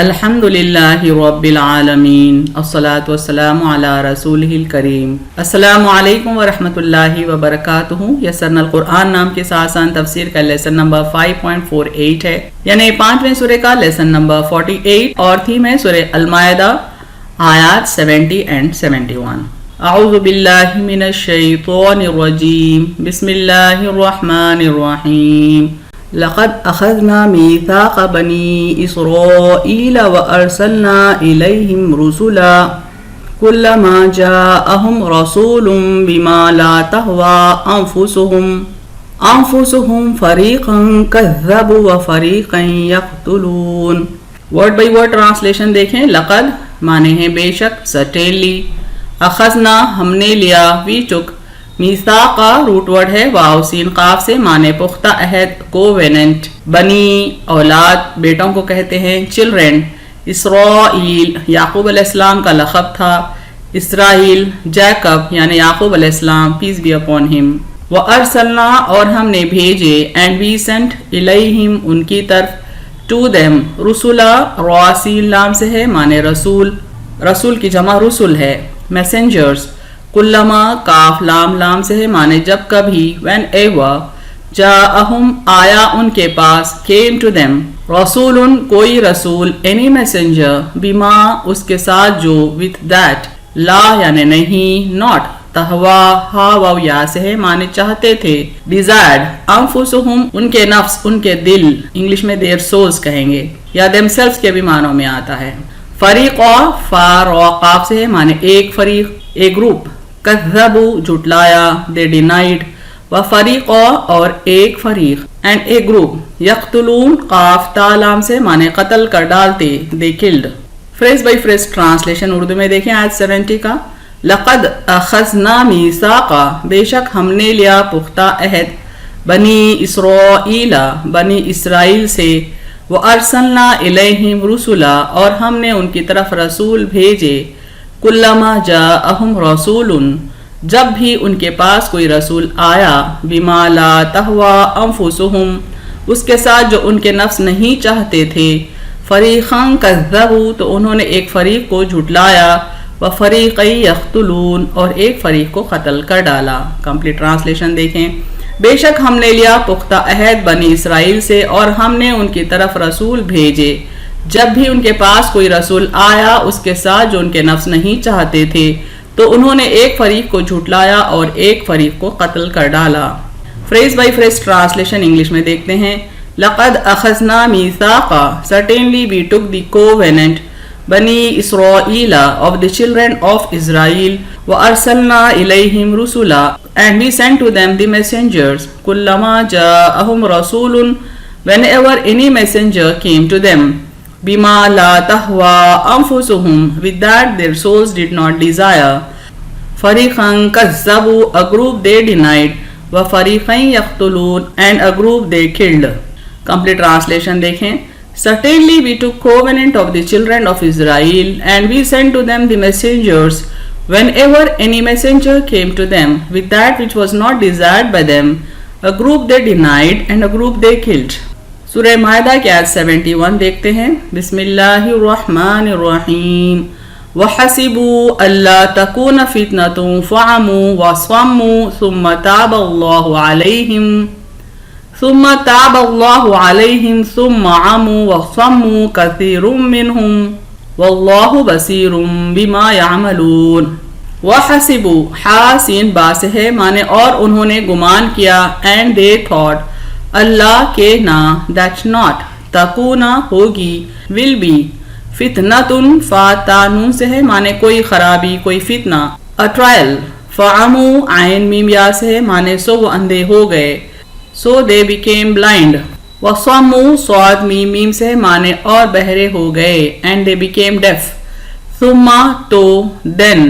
الحمدللہ رب العالمین الصلاۃ والسلام علی رسولہ الکریم۔ السلام علیکم ورحمۃ اللہ وبرکاتہ۔ یسرنا القرآن نام کے ساتھ آسان تفسیر کا لیسن نمبر 5.48 ہے، یعنی 5ویں سورہ کا لیسن نمبر 48 اور تھیم ہے سورہ المائدہ آیات 70 and 71۔ اعوذ باللہ من الشیطان الرجیم، بسم اللہ الرحمن الرحیم۔ لقد اخذنا ميثاق بني اسرائيل وارسلنا اليهم رسلا كلما جاءهم رسول بما لا تهوى انفسهم فريقا كذبوا وفريقا يقتلون۔ ورڈ بائی ورڈ ٹرانسلیشن دیکھیں۔ لقد مانے ہیں بے شک، سرٹینلی، اخذنا ہم نے لیا، وی ٹک، میثاق روٹ ورڈ ہے واو سین قاف سے، مانے پختہ عہد، کوویننٹ، بنی اولاد بیٹوں کو کہتے ہیں، چلڈرن، اسرائیل یعقوب علیہ السلام کا لقب تھا، اسرائیل جیکب یعنی یعقوب علیہ السلام پیس بی اپون ہم، وارسلنا اور ہم نے بھیجے، اینڈ وی سینٹ الیہم ان کی طرف، ٹو دیم رسولا راسیل لام سے ہے، مانے رسول، رسول کی جمع رسل ہے، میسنجرز، کلما کاف لام لام سے ہے، مانے جب کبھی، وین ایور، جاءہم آیا ان کے پاس، came to them، رسول کوئی رسول، any messenger، بما اس کے ساتھ جو، with that، لا یعنی نہیں، not، تہوا ہا واو یا سے ہے، مانے چاہتے تھے، desired، انفسہم ان کے نفس، ان کے دل، انگلش میں their souls کہیں گے، یا themselves کے بھی معنوں میں آتا ہے۔ فریق فا رو قاف سے ہے، مانے ایک فریق، ایک گروپ، کذبوا جھٹلایا، دے ڈینائڈ، وفریق اور ایک فریق، اینڈ اے گروپ، یقتلون قاف تا لام سے، مانے قتل کر ڈالتے، they killed. Phrase by phrase translation Urdu میں دیکھیں آیت 70 کا۔ لقد اخذنا میثاقا بے شک ہم نے لیا پختہ عہد، بنی اسرائیل بنی اسرائیل سے، وارسلنا الیہم رسلا اور ہم نے ان کی طرف رسول بھیجے، کلما جاءہم رسول جب بھی ان کے پاس کوئی رسول آیا، بما لا تہوی انفسہم اس کے ساتھ جو ان کے نفس نہیں چاہتے تھے، فریقا کذبوا تو انہوں نے ایک فریق کو جھٹلایا، وفریقا یقتلون اور ایک فریق کو قتل کر ڈالا۔ کمپلیٹ ٹرانسلیشن دیکھیں۔ بے شک ہم نے لیا پختہ عہد بنی اسرائیل سے اور ہم نے ان کی طرف رسول بھیجے، جب بھی ان کے پاس کوئی رسول آیا اس کے ساتھ جو ان کے نفس نہیں چاہتے تھے تو انہوں نے ایک فریق کو جھٹلایا اور ایک فریق کو قتل کر ڈالا۔ Phrase by phrase translation English میں دیکھتے ہیں۔ لقد اخذنا میثاقا certainly we took the covenant بنی اسرائیل of the children of Israel وارسلنا الیہم رسلا and we sent to them the messengers کلما جاءہم رسول whenever any messenger came to them بما لا تہوی انفسہم with that their souls did not desire فریقا کذبوا a group they denied وفریقا یقتلون and a group they killed۔ Complete translation دیکھیں۔ Certainly we took covenant of the children of Israel and we sent to them the messengers whenever any messenger came to them with that which was not desired by them a group they denied and a group they killed۔ سورہ مائدہ کی آیت 71 دیکھتے ہیں۔ بسم اللہ الرحمن الرحیم۔ وَحَسِبُوا أَلَّا تَكُونَ فِتْنَةٌ فَعَمُوا وَصَمُّوا ثُمَّ تَابَ اللَّهُ عَلَيْهِمْ ثُمَّ عَمُوا وَصَمُّوا كَثِيرٌ مِّنْهُمْ وَاللَّهُ بَصِيرٌ بِمَا يَعْمَلُونَ۔ وَحَسِبُوا حاسین باس ہے، مانے اور انہوں نے گمان کیا، and they thought اللہ کے نہ، that not، تکونا ہوگی، will be، فتنتن فاتانون سے ہے، مانے کوئی خرابی، کوئی فتنہ، a trial، فعمو عین میم یا سے ہے، مانے سو وہ اندھے ہو گئے، so they became blind، وصمو صاد میم میم سے ہے، مانے اور بہرے ہو گئے، and they became deaf، ثم تو then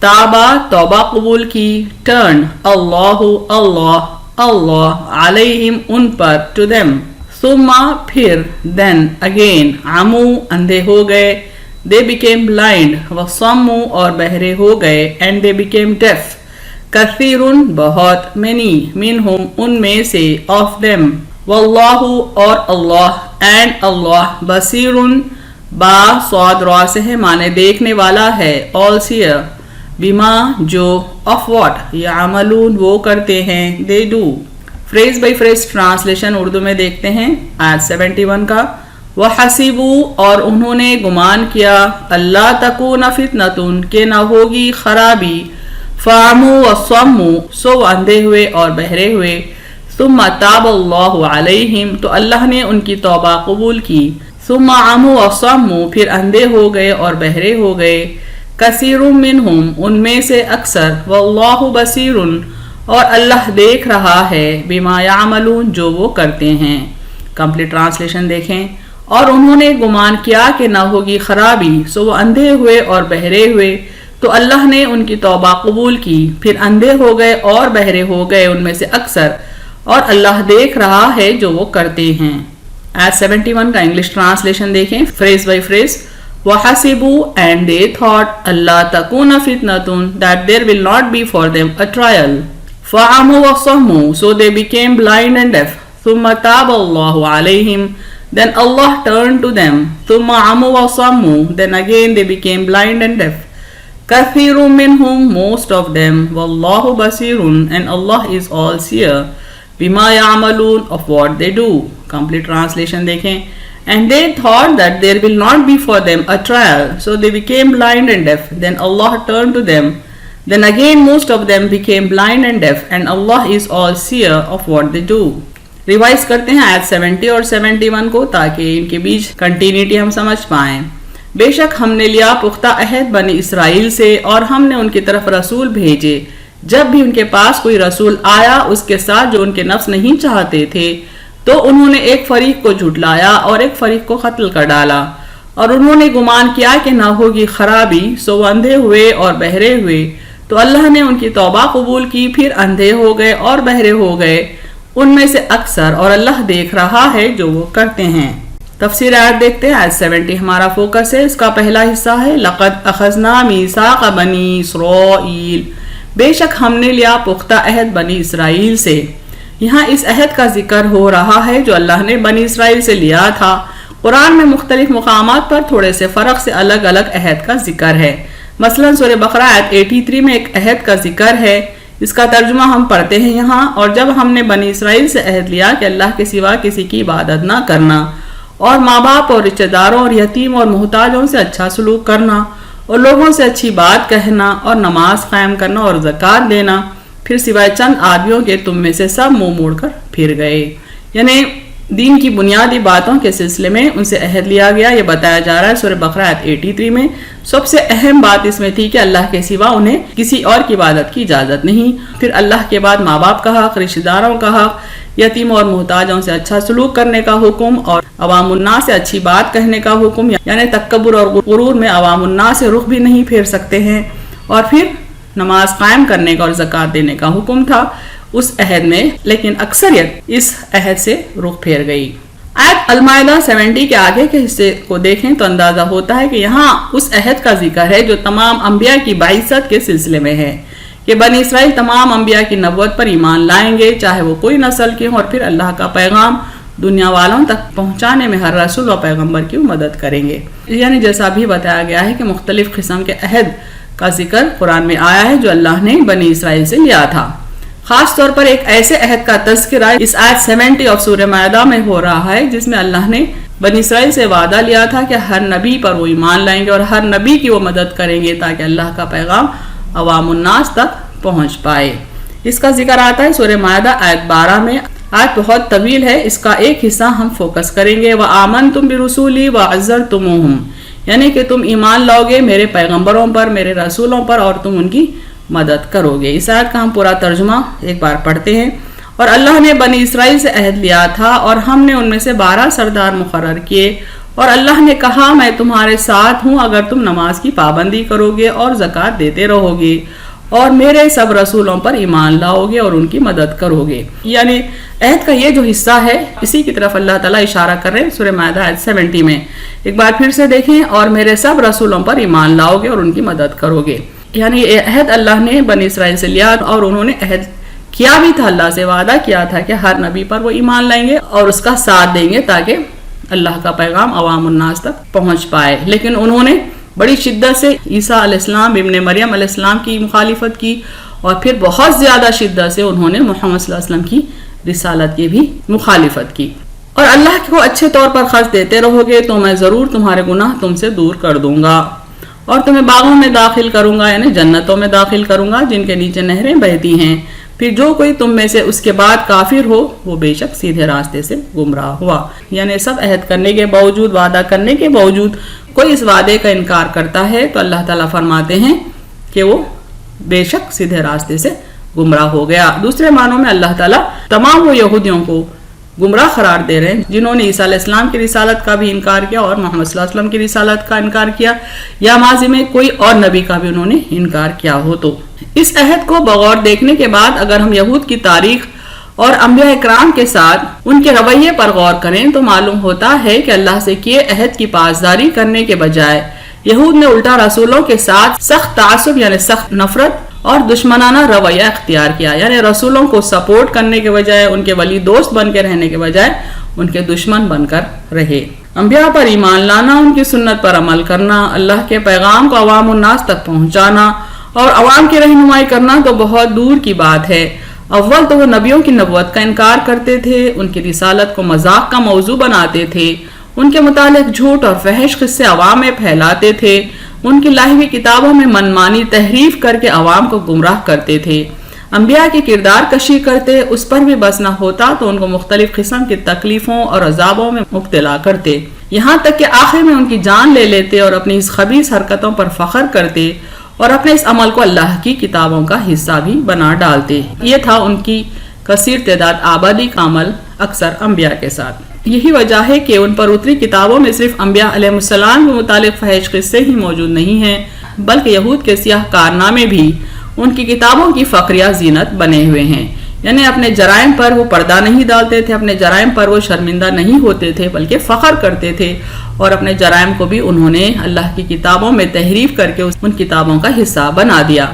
تابا توبہ قبول کی، turn اللہ اللہ اللہ علیہم ان پر، to them، ثم پھر، then again، عمو اندھے ہو گئے، they became blind، وصمو اور بہرے ہو گئے، and they became deaf، کثیر بہت، many منہم ان میں سے، of them، واللہ اور اللہ، and اللہ بصیر با صاد را سے ہے معنی دیکھنے والا ہے، all seer، بما جو، of what یعملون وہ کرتے ہیں، they do۔ Phrase by phrase translation Urdu میں دیکھتے ہیں آیت 71 کا، وَحَسِبُوا اور انہوں نے گمان کیا، اللہ تکون فتنۃ کہ نہ ہوگی خرابی، فَعَمُوا وَصَمُّوا سو اندھے ہوئے اور بہرے ہوئے، ثُمَّ تَابَ اللَّهُ عَلَيْهِمْ تو اللہ نے ان کی توبہ قبول کی، ثُمَّ عَمُوا وَصَمُّوا پھر اندھے ہو گئے اور بہرے ہو گئے، کثیر منہم ان میں سے اکثر، واللہ بصیر اور اللہ دیکھ رہا ہے، بما یعملون جو وہ کرتے ہیں۔ کمپلیٹ ٹرانسلیشن دیکھیں، اور انہوں نے گمان کیا کہ نہ ہوگی خرابی، سو وہ اندھے ہوئے اور بہرے ہوئے تو اللہ نے ان کی توبہ قبول کی، پھر اندھے ہو گئے اور بہرے ہو گئے ان میں سے اکثر، اور اللہ دیکھ رہا ہے جو وہ کرتے ہیں۔ آیت 71 کا انگلش ٹرانسلیشن دیکھیں فریز بائی فریز، وَحَسِبُوا and they thought اللہ تکون فتنۃ that there will not be for them a trial، فَعَمُوا وَصَمُّوا so they became blind and deaf، ثُمَّ تَابَ اللَّهُ عَلَيْهِمْ then Allah turned to them، ثُمَّ عَمُوا وَصَمُّوا then again they became blind and deaf، كَثِيرٌ مِّنْهُمْ most of them، وَاللَّهُ بَصِيرٌ and Allah is all seer، بِمَا يَعْمَلُونَ of what they do۔ Complete translation دیکھیں، and they thought that there will not be for them a trial so they became blind and deaf then Allah turned to them then again most of them became blind and deaf and Allah is all seer of what they do۔ Revise کرتے ہیں آیت 70 اور 71 کو تاکہ ان کے بیچ کنٹینیٹی ہم سمجھ پائیں۔ بے شک ہم نے لیا پختہ عہد بنی اسرائیل سے اور ہم نے ان کی طرف رسول بھیجے، جب بھی ان کے پاس کوئی رسول آیا اس کے ساتھ جو ان کے نفس نہیں چاہتے تھے تو انہوں نے ایک فریق کو جھٹلایا اور ایک فریق کو قتل کر ڈالا، اور انہوں نے گمان کیا کہ نہ ہوگی خرابی، سو وہ اندھے ہوئے اور بہرے ہوئے تو اللہ نے ان کی توبہ قبول کی، پھر اندھے ہو گئے اور بہرے ہو گئے ان میں سے اکثر، اور اللہ دیکھ رہا ہے جو وہ کرتے ہیں۔ تفسیر آیت دیکھتے ہیں، آیت 70 ہمارا فوکس ہے، اس کا پہلا حصہ ہے لَقَدْ أَخَذْنَا مِيثَاقَ بَنِي إِسْرَائِيلَ بے شک ہم نے لیا پختہ عہد بنی اسرائیل سے۔ یہاں اس عہد کا ذکر ہو رہا ہے جو اللہ نے بنی اسرائیل سے لیا تھا۔ قرآن میں مختلف مقامات پر تھوڑے سے فرق سے الگ الگ عہد کا ذکر ہے، مثلا سورہ بقرہ آیت 83 میں ایک عہد کا ذکر ہے، اس کا ترجمہ ہم پڑھتے ہیں یہاں، اور جب ہم نے بنی اسرائیل سے عہد لیا کہ اللہ کے سوا کسی کی عبادت نہ کرنا، اور ماں باپ اور رشتہ داروں اور یتیم اور محتاجوں سے اچھا سلوک کرنا، اور لوگوں سے اچھی بات کہنا، اور نماز قائم کرنا اور زکوٰۃ دینا، پھر سوائے چند آدمیوں کے تم میں سے سب منہ موڑ کر پھر گئے۔ یعنی دین کی بنیادی باتوں کے سلسلے میں ان سے عہد لیا گیا، یہ بتایا جا رہا ہے سورہ بقرہ آیت 83 میں۔ سب سے اہم بات اس میں تھی کہ اللہ کے سوا انہیں کسی اور کی عبادت کی اجازت نہیں، پھر اللہ کے بعد ماں باپ کا حق، رشتہ داروں کا حق، یتیم اور محتاجوں سے اچھا سلوک کرنے کا حکم، اور عوام الناس سے اچھی بات کہنے کا حکم، یعنی تکبر اور غرور میں عوام الناس سے رخ بھی نہیں پھیر سکتے ہیں، اور پھر نماز قائم کرنے کا اور زکوٰۃ دینے کا حکم تھا اس عہد میں، لیکن اکثریت اس عہد سے رخ پھیر گئی۔ آیت المائدہ 70 کے آگے کے حصے کو دیکھیں تو اندازہ ہوتا ہے کہ یہاں اس عہد کا ذکر ہے جو تمام انبیاء کی بعثت کے سلسلے میں ہے، کہ بنی اسرائیل تمام انبیاء کی نبوت پر ایمان لائیں گے، چاہے وہ کوئی نسل کے ہوں، اور پھر اللہ کا پیغام دنیا والوں تک پہنچانے میں ہر رسول و پیغمبر کی مدد کریں گے۔ یعنی جیسا بھی بتایا گیا ہے کہ مختلف قسم کے عہد کا ذکر قرآن میں آیا ہے جو اللہ نے بنی اسرائیل سے لیا تھا۔ خاص طور پر ایک ایسے عہد کا تذکرہ اس آیت 70 اور سورہ مائدہ میں ہو رہا ہے جس میں اللہ نے بنی اسرائیل سے وعدہ لیا تھا کہ ہر نبی پر وہ ایمان لائیں گے اور ہر نبی کی وہ مدد کریں گے تاکہ اللہ کا پیغام عوام الناس تک پہنچ پائے۔ اس کا ذکر آتا ہے سورہ مائدہ آیت 12 میں۔ آیت بہت طویل ہے، اس کا ایک حصہ ہم فوکس کریں گے۔ وَآمَنْتُمْ بِرُسُولِي وَعَزَّرْتُمُوهُمْ یعنی کہ تم ایمان لاؤ گے میرے پیغمبروں پر، میرے رسولوں پر، اور تم ان کی مدد کرو گے۔ اس آیت کا ہم پورا ترجمہ ایک بار پڑھتے ہیں۔ اور اللہ نے بنی اسرائیل سے عہد لیا تھا اور ہم نے ان میں سے 12 سردار مقرر کیے، اور اللہ نے کہا میں تمہارے ساتھ ہوں اگر تم نماز کی پابندی کرو گے اور زکوٰۃ دیتے رہو گے اور میرے سب رسولوں پر ایمان لاؤ گے اور ان کی مدد کرو گے۔ یعنی عہد کا یہ جو حصہ ہے اسی کی طرف اللہ تعالیٰ اشارہ کر رہے ہیں سورہ مائدہ آیت 70 میں۔ ایک بار پھر سے دیکھیں، اور میرے سب رسولوں پر ایمان لاؤ گے اور ان کی مدد کرو گے۔ یعنی یہ عہد اللہ نے بنی اسرائیل سے لیا اور انہوں نے عہد کیا بھی تھا، اللہ سے وعدہ کیا تھا کہ ہر نبی پر وہ ایمان لائیں گے اور اس کا ساتھ دیں گے تاکہ اللہ کا پیغام عوام الناس تک پہنچ پائے. لیکن انہوں نے بڑی شدت سے عیسیٰ علیہ السلام ابن مریم علیہ السلام کی مخالفت کی اور پھر بہت زیادہ شدت سے انہوں نے محمد صلی اللہ علیہ وسلم کی رسالت کی بھی مخالفت کی. اور اللہ کو اچھے طور پر خرچ دیتے رہو گے تو میں ضرور تمہارے گناہ تم سے دور کر دوں گا اور تمہیں باغوں میں داخل کروں گا، یعنی جنتوں میں داخل کروں گا جن کے نیچے نہریں بہتی ہیں. پھر جو کوئی تم میں سے اس کے بعد کافر ہو وہ بے شک سیدھے راستے سے گمراہ ہوا. یعنی سب عہد کرنے کے باوجود، وعدہ کرنے کے باوجود کوئی اس وعدے کا انکار کرتا ہے تو اللہ تعالیٰ فرماتے ہیں کہ وہ بے شک سیدھے راستے سے گمراہ ہو گیا. دوسرے معنوں میں اللہ تعالیٰ تمام وہ یہودیوں کو گمراہ قرار دے رہے ہیں جنہوں نے عیسیٰ علیہ السلام کی رسالت کا بھی انکار کیا اور محمد صلی اللہ علیہ وسلم کی رسالت کا انکار کیا، یا ماضی میں کوئی اور نبی کا بھی انہوں نے انکار کیا ہو. تو اس عہد کو بغور دیکھنے کے بعد اگر ہم یہود کی تاریخ اور انبیاء اکرام کے ساتھ ان کے رویے پر غور کریں تو معلوم ہوتا ہے کہ اللہ سے کیے عہد کی پاسداری کرنے کے بجائے یہود نے الٹا رسولوں کے ساتھ سخت تعصب یعنی سخت نفرت اور دشمنانہ رویہ اختیار کیا. یعنی رسولوں کو سپورٹ کرنے کے بجائے، ان کے ولی دوست بن کے رہنے کے بجائے ان کے دشمن بن کر رہے. انبیاء پر ایمان لانا، ان کی سنت پر عمل کرنا، اللہ کے پیغام کو عوام الناس تک پہنچانا اور عوام کی رہنمائی کرنا تو بہت دور کی بات ہے. اول تو وہ نبیوں کی نبوت کا انکار کرتے تھے، ان کی رسالت کو مذاق کا موضوع بناتے تھے، ان کے متعلق جھوٹ اور فحش قصے عوام میں پھیلاتے تھے، ان کی لائی ہوئی کتابوں میں منمانی تحریف کر کے عوام کو گمراہ کرتے تھے، انبیاء کی کردار کشی کرتے، اس پر بھی بس نہ ہوتا تو ان کو مختلف قسم کی تکلیفوں اور عذابوں میں مبتلا کرتے، یہاں تک کہ آخر میں ان کی جان لے لیتے اور اپنی اس خبیث حرکتوں پر فخر کرتے اور اپنے اس عمل کو اللہ کی کتابوں کا حصہ بھی بنا ڈالتے. یہ تھا ان کی کثیر تعداد آبادی کا عمل اکثر انبیاء کے ساتھ. یہی وجہ ہے کہ ان پر اتری کتابوں میں صرف انبیاء علیہ السلام کے متعلق فحش قصے ہی موجود نہیں ہیں، بلکہ یہود کے سیاہ کارنامے بھی ان کی کتابوں کی فخریہ زینت بنے ہوئے ہیں. یعنی اپنے جرائم پر وہ پردہ نہیں ڈالتے تھے، اپنے جرائم پر وہ شرمندہ نہیں ہوتے تھے بلکہ فخر کرتے تھے، اور اپنے جرائم کو بھی انہوں نے اللہ کی کتابوں میں تحریف کر کے ان کتابوں کا حصہ بنا دیا.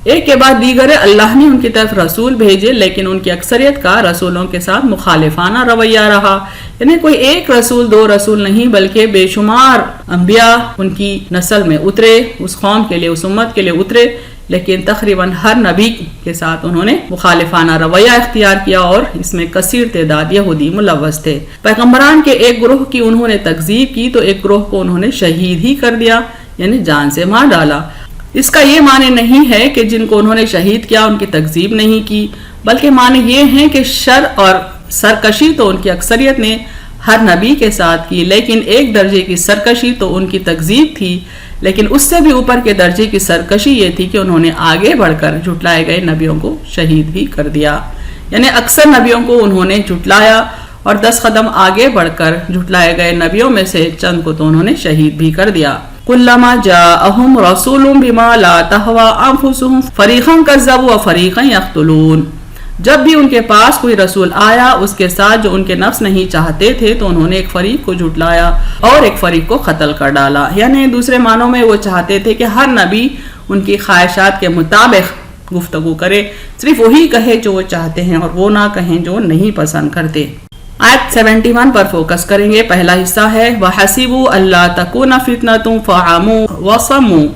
ایک کے بعد دیگر اللہ نے ان کی طرف رسول بھیجے، لیکن ان کی اکثریت کا رسولوں کے ساتھ مخالفانہ رویہ رہا. یعنی کوئی ایک رسول، دو رسول نہیں بلکہ بے شمار انبیاء ان کی نسل میں اترے، اس قوم کے لیے، اس امت کے لیے اترے، لیکن تقریباً ہر نبی کے ساتھ انہوں نے مخالفانہ رویہ اختیار کیا اور اس میں کثیر تعداد یہودی ملوث تھے. پیغمبران کے ایک گروہ کی انہوں نے تکذیب کی تو ایک گروہ کو انہوں نے شہید ہی کر دیا، یعنی جان سے مار ڈالا. اس کا یہ معنی نہیں ہے کہ جن کو انہوں نے شہید کیا ان کی تکذیب نہیں کی، بلکہ معنی یہ ہے کہ شر اور سرکشی تو ان کی اکثریت نے ہر نبی کے ساتھ کی، لیکن ایک درجے کی سرکشی تو ان کی تکذیب تھی، لیکن اس سے بھی اوپر کے درجے کی سرکشی یہ تھی کہ انہوں نے آگے بڑھ کر جھٹلائے گئے نبیوں کو شہید بھی کر دیا. یعنی اکثر نبیوں کو انہوں نے جھٹلایا اور 10 قدم آگے بڑھ کر جھٹلائے گئے نبیوں میں سے چند کو تو انہوں نے شہید بھی کر دیا. کلما جاءہم رسول بما لا تہوی انفسہم فریقا کذبوا وفریقا یقتلون. جب بھی ان کے پاس کوئی رسول آیا اس کے ساتھ جو ان کے نفس نہیں چاہتے تھے تو انہوں نے ایک فریق کو جھٹلایا اور ایک فریق کو قتل کر ڈالا. یعنی دوسرے معنوں میں وہ چاہتے تھے کہ ہر نبی ان کی خواہشات کے مطابق گفتگو کرے، صرف وہی کہے جو وہ چاہتے ہیں اور وہ نہ کہیں جو نہیں پسند کرتے. آیت 71 پر فوکس کریں گے. پہلا حصہ ہے وَحَسِبُوا أَلَّا تَكُونَ فِتْنَةٌ فَعَمُوا وَصَمُّوا،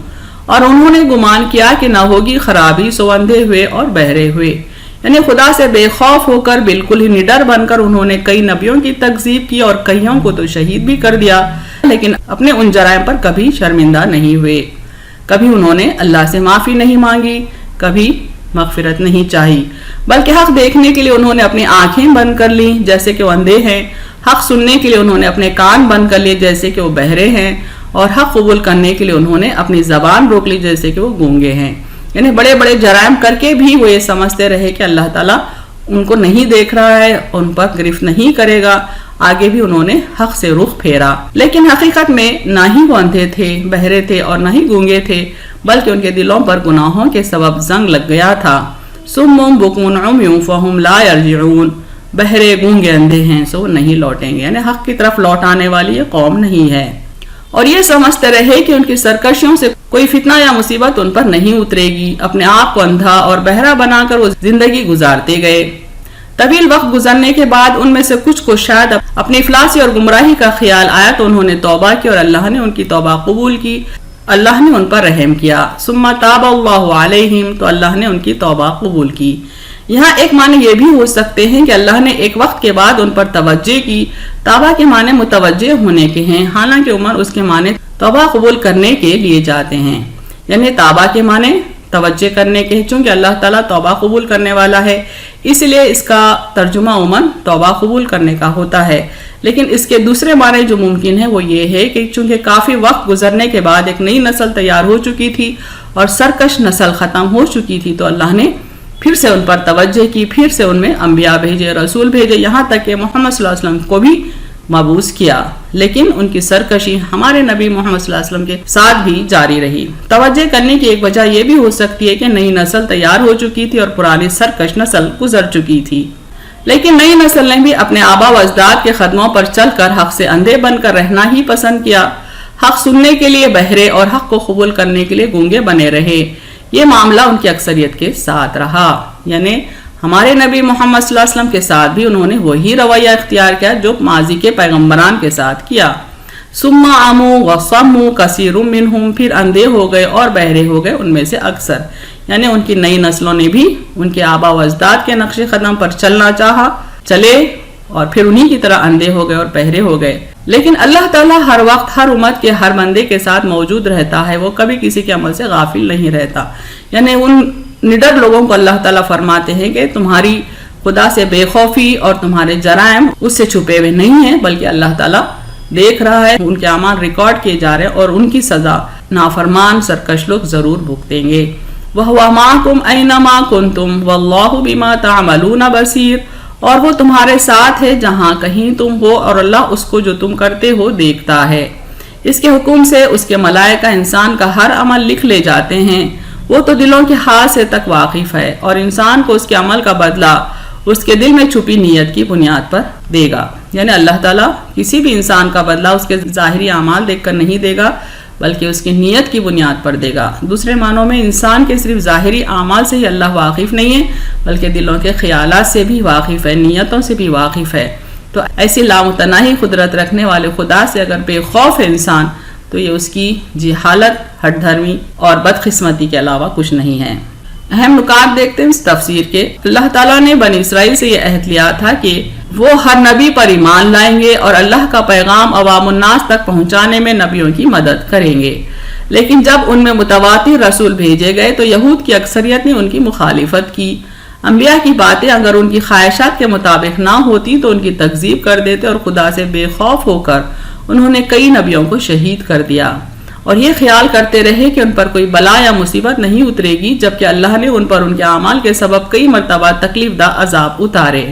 اور انہوں نے گمان کیا کہ نہ ہوگی خرابی سو اندھے ہوئے اور بہرے ہوئے. یعنی خدا سے بے خوف ہو کر بالکل ہی نڈر بن کر انہوں نے کئی نبیوں کی تکذیب کی اور کئیوں کو تو شہید بھی کر دیا، لیکن اپنے ان جرائم پر کبھی شرمندہ نہیں ہوئے. کبھی انہوں نے اللہ سے معافی نہیں مانگی، کبھی مغفرت نہیں چاہی، بلکہ حق دیکھنے کے لیے انہوں نے اپنی آنکھیں بند کر لی جیسے کہ وہ اندھے ہیں، حق سننے کے لیے انہوں نے اپنے کان بند کر لیے جیسے کہ وہ بہرے ہیں، اور حق قبول کرنے کے لیے انہوں نے اپنی زبان روک لی جیسے کہ وہ گونگے ہیں. یعنی بڑے بڑے جرائم کر کے بھی وہ یہ سمجھتے رہے کہ اللہ تعالیٰ ان کو نہیں دیکھ رہا ہے، ان پر گرفت نہیں کرے گا. آگے بھی انہوں نے حق سے رخ پھیرا، لیکن حقیقت میں نہ ہی وہ اندھے تھے، بہرے تھے اور نہ ہی گونگے تھے، بلکہ ان کے دلوں پر گناہوں کے سبب زنگ لگ گیا تھا. صم بکم عمی فہم لا یرجعون، بہرے گونگے اندھے ہیں سو نہیں لوٹیں گے. یعنی حق کی طرف لوٹانے والی یہ قوم نہیں ہے. اور یہ سمجھتے رہے کہ ان کی سرکشیوں سے کوئی فتنہ یا مصیبت ان پر نہیں اترے گی. اپنے آپ کو اندھا اور بہرا بنا کر وہ زندگی گزارتے گئے. طویل وقت گزرنے کے بعد ان میں سے کچھ کو شاید اپنی افلاسی اور گمراہی کا خیال آیا تو انہوں نے توبہ کی اور اللہ نے ان کی توبہ قبول کی، اللہ نے ان پر رحم کیا۔ ثم تاب اللہ علیہم، تو اللہ نے ان کی توبہ قبول کی۔ یہاں ایک معنی یہ بھی ہو سکتے ہیں کہ اللہ نے ایک وقت کے بعد ان پر توجہ کی۔ توبہ کے معنی متوجہ ہونے کے ہیں، حالانکہ عمر اس کے معنی توبہ قبول کرنے کے لیے جاتے ہیں، یعنی توبہ کے معنی توجہ کرنے کے، چونکہ اللہ تعالیٰ توبہ قبول کرنے والا ہے، اس لیے اس کا ترجمہ عموماً توبہ قبول کرنے کا ہوتا ہے۔ لیکن اس کے دوسرے معنی جو ممکن ہے وہ یہ ہے کہ چونکہ کافی وقت گزرنے کے بعد ایک نئی نسل تیار ہو چکی تھی اور سرکش نسل ختم ہو چکی تھی، تو اللہ نے پھر سے ان پر توجہ کی، پھر سے ان میں انبیاء بھیجے، رسول بھیجے، یہاں تک کہ محمد صلی اللہ علیہ وسلم کو بھی مبعوث کیا، لیکن ان کی سرکشی ہمارے نبی محمد صلی اللہ علیہ وسلم کے ساتھ بھی جاری رہی۔ توجہ کرنے کی ایک وجہ یہ بھی ہو سکتی ہے کہ نئی نسل تیار ہو چکی تھی اور پرانی سرکش نسل گزر چکی تھی، لیکن نئی نسل نے بھی اپنے آبا و اجداد کے قدموں پر چل کر حق سے اندھے بن کر رہنا ہی پسند کیا، حق سننے کے لیے بہرے اور حق کو قبول کرنے کے لیے گونگے بنے رہے۔ یہ معاملہ ان کی اکثریت کے ساتھ رہا، یعنی ہمارے نبی محمد صلی اللہ علیہ وسلم کے ساتھ بھی انہوں نے وہی رویہ اختیار کیا جو ماضی کے پیغمبران کے ساتھ کیا۔ ثم عموا وصموا کثیر منہم، پھر اندھے ہو گئے اور بہرے ہو گئے ان میں سے اکثر، یعنی ان کی نئی نسلوں نے بھی ان کے آبا و اجداد کے نقش قدم پر چلنا چاہا، چلے اور پھر انہی کی طرح اندھے ہو گئے اور بہرے ہو گئے۔ لیکن اللہ تعالیٰ ہر وقت ہر امت کے ہر بندے کے ساتھ موجود رہتا ہے، وہ کبھی کسی کے عمل سے غافل نہیں رہتا، یعنی ان نڈر لوگوں کو اللہ تعالیٰ فرماتے ہیں کہ تمہاری خدا سے بے خوفی اور تمہارے جرائم اس سے چھپے ہوئے نہیں ہیں، بلکہ اللہ تعالیٰ دیکھ رہا ہے، ان کے اعمال ریکارڈ کیے جا رہے ہیں اور ان کی سزا نافرمان سرکش لوگ ضرور بھگتیں گے۔ وَهُوَ مَعَكُمْ أَيْنَمَا كُنْتُمْ وَاللَّهُ بِمَا تَعْمَلُونَ بَصِيرٌ، اور وہ تمہارے ساتھ ہے جہاں کہیں تم ہو اور اللہ اس کو جو تم کرتے ہو دیکھتا ہے۔ اس کے حکم سے اس کے ملائکہ انسان کا ہر عمل لکھ لے جاتے ہیں، وہ تو دلوں کے حال سے تک واقف ہے، اور انسان کو اس کے عمل کا بدلہ اس کے دل میں چھپی نیت کی بنیاد پر دے گا، یعنی اللہ تعالیٰ کسی بھی انسان کا بدلہ اس کے ظاہری اعمال دیکھ کر نہیں دے گا بلکہ اس کی نیت کی بنیاد پر دے گا۔ دوسرے معنوں میں انسان کے صرف ظاہری اعمال سے ہی اللہ واقف نہیں ہے بلکہ دلوں کے خیالات سے بھی واقف ہے، نیتوں سے بھی واقف ہے۔ تو ایسی لامتناہی قدرت رکھنے والے خدا سے اگر بے خوف ہے انسان تو یہ اس کی جہالت، ہٹ دھرمی اور بدقسمتی کے علاوہ کچھ نہیں ہے۔ اہم نکات دیکھتے ہیں اس تفسیر کے۔ اللہ تعالیٰ نے بنی اسرائیل سے یہ عہد لیا تھا کہ وہ ہر نبی پر ایمان لائیں گے اور اللہ کا پیغام عوام الناس تک پہنچانے میں نبیوں کی مدد کریں گے، لیکن جب ان میں متواتر رسول بھیجے گئے تو یہود کی اکثریت نے ان کی مخالفت کی۔ انبیاء کی باتیں اگر ان کی خواہشات کے مطابق نہ ہوتی تو ان کی تکذیب کر دیتے، اور خدا سے بے خوف ہو کر انہوں نے کئی نبیوں کو شہید کر دیا اور یہ خیال کرتے رہے کہ ان پر کوئی بلا یا مصیبت نہیں اترے گی، جبکہ اللہ نے ان پر ان کے اعمال کے سبب کئی مرتبہ تکلیف دہ عذاب اتارے۔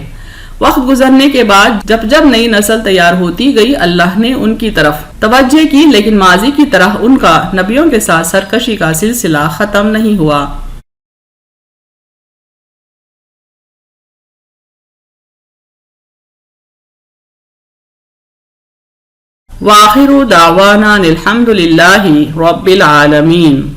وقت گزرنے کے بعد جب نئی نسل تیار ہوتی گئی اللہ نے ان کی طرف توجہ کی، لیکن ماضی کی طرح ان کا نبیوں کے ساتھ سرکشی کا سلسلہ ختم نہیں ہوا۔ وآخر دعوانا الحمد للہ رب العالمین۔